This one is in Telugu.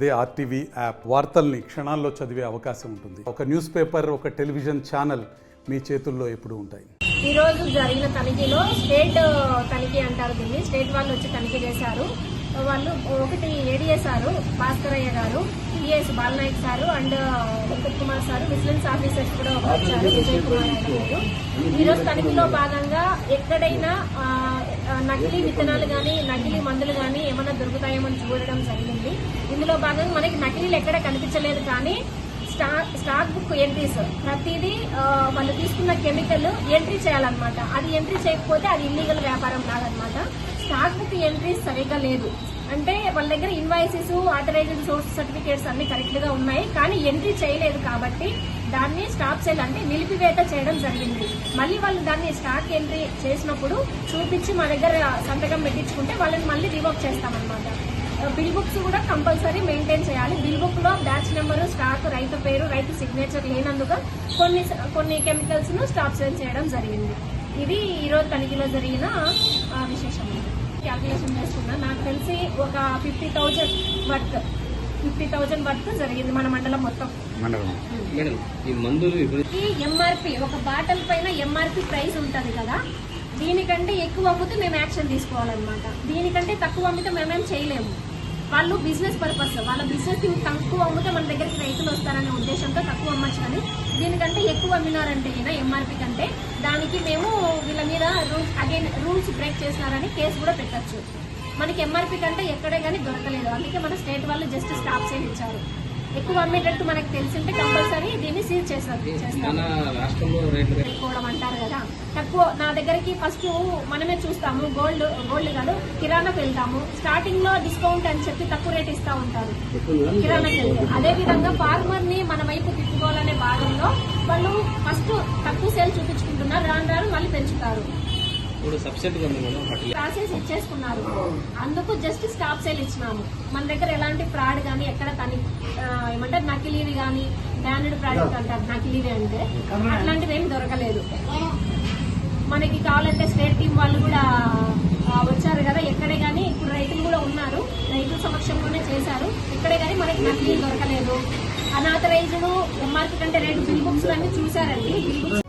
అదే ఆర్టీవీ యాప్ వార్తల్ని క్షణాల్లో చదివే అవకాశం ఉంటుంది. ఒక న్యూస్ పేపర్, ఒక టెలివిజన్ ఛానల్ మీ చేతుల్లో ఎప్పుడూ ఉంటాయి. ఈ రోజు జరిగిన తనిఖీలో స్టేట్ తనిఖీ అంటారు దీన్ని. స్టేట్ వాళ్ళు వచ్చి తనిఖీ చేశారు. వాళ్ళు ఒకటి ఏడీఎస్ సారు భాస్కరయ్య గారు, TS Bala Nayak sir and Venkat Kumar sir, vigilance officers కూడా వచ్చారు, విజయ్ కుమార్ గారు. ఈరోజు తనిఖీలో భాగంగా ఎక్కడైనా నకిలీ విత్తనాలు కానీ నకిలీ మందులు కానీ ఏమైనా దొరుకుతాయేమని చూడడం జరిగింది. ఇందులో భాగంగా మనకి నకిలీలు ఎక్కడ కనిపించలేదు, కానీ స్టాక్ బుక్ ఎంట్రీస్ ప్రతిదీ వాళ్ళు తీసుకున్న కెమికల్ ఎంట్రీ చేయాలన్నమాట. అది ఎంట్రీ చేయకపోతే అది ఇల్లీగల్ వ్యాపారం కాదనమాట. స్టాక్ బుక్ ఎంట్రీస్ సరిగ్గా లేదు అంటే వాళ్ళ దగ్గర ఇన్వాయిసెస్, ఆథరైజ్డ్ సోర్స్ సర్టిఫికేట్స్ అన్ని కరెక్ట్ గా ఉన్నాయి, కానీ ఎంట్రీ చేయలేదు కాబట్టి దాన్ని స్టాప్ సేల్ అంటే నిలిపివేత చేయడం జరిగింది. మళ్ళీ వాళ్ళు దాన్ని స్టాక్ ఎంట్రీ చేసినప్పుడు చూపించి మా దగ్గర సంతకం పెట్టించుకుంటే వాళ్ళని మళ్ళీ రివోక్ చేస్తామన్నమాట. బిల్ బుక్స్ కూడా కంపల్సరీ మెయింటైన్ చేయాలి. బిల్ బుక్ లో బ్యాచ్ నెంబరు, స్టాక్, రైతు పేరు, రైతు సిగ్నేచర్ లేనందుకు కొన్ని కెమికల్స్ ను స్టాప్ సేల్ చేయడం జరిగింది. ఇది ఈరోజు తనిఖీలో జరిగిన విశేషం. క్యాల్కులేషన్ చేస్తున్నా, నాకు తెలిసి ఒక 50,000 వర్త్ జరిగింది మన మండలం మొత్తం. ఈ ఎంఆర్పి ఒక బాటిల్ పైన ఎంఆర్పి ప్రైస్ ఉంటది కదా, దీనికంటే ఎక్కువ అమ్మితే మేము యాక్షన్ తీసుకోవాలన్నమాట. దీనికంటే తక్కువ అమ్మితే మేమేం చేయలేము. వాళ్ళు బిజినెస్ పర్పస్, వాళ్ళ బిజినెస్ తక్కువ అమ్మితే మన దగ్గరికి రైతులు వస్తారనే ఉద్దేశంతో తక్కువ అమ్మచ్చు, కానీ దీనికంటే ఎక్కువ అమ్మినారంటే ఎంఆర్పి కంటే దానికి మేము వీళ్ళ మీద రూల్స్ బ్రేక్ చేసినారని కేసు కూడా పెట్టచ్చు. మనకి ఎంఆర్పి కంటే ఎక్కడే కానీ దొరకలేదు, అందుకే మన స్టేట్ వాళ్ళు జస్ట్ స్టాప్ సేల్ ఇచ్చారు. ఎక్కువ అమ్మేటట్టు మనకు తెలిసింటే కంపల్సరీ దీన్ని సీజ్ చేస్తారు అంటారు కదా. తక్కువ నా దగ్గరికి ఫస్ట్ మనమే చూస్తాము, గోల్డ్ కాదు కిరాణాకు వెళ్తాము. స్టార్టింగ్ లో డిస్కౌంట్ అని చెప్పి తక్కువ రేట్ ఇస్తా ఉంటారు కిరాణాకి వెళ్తే. అదే విధంగా ఫార్మర్ ని మన వైపు తిప్పుకోవాలనే భాగంలో వాళ్ళు ఫస్ట్ తక్కువ సేల్ చూపించుకుంటున్నారు, రాను మళ్ళీ పెంచుతారు. ప్రాసెస్ ఇచ్చేసుకున్నారు, అందుకు జస్ట్ స్టాప్ సేల్ ఇచ్చినాము. మన దగ్గర ఎలాంటి ఫ్రాడ్ కానీ ఎక్కడ ఏమంటారు నకిలీవి కానీ బ్రాండెడ్ ప్రోడక్ట్ అంటారు నకిలీవి అంటే, అట్లాంటివి ఏమి దొరకలేదు. మనకి కావాలంటే స్టేట్ టీం వాళ్ళు కూడా వచ్చారు కదా, ఎక్కడే కానీ ఇప్పుడు రైతులు కూడా ఉన్నారు, రైతుల సమక్షంలోనే చేశారు. ఇక్కడే కానీ మనకి నకిలీలు దొరకలేదు. అనాథరైజ్డ్ ఎంఆర్పి కంటే రేటు బిల్ బుక్స్ అన్ని చూసారండి. Bill books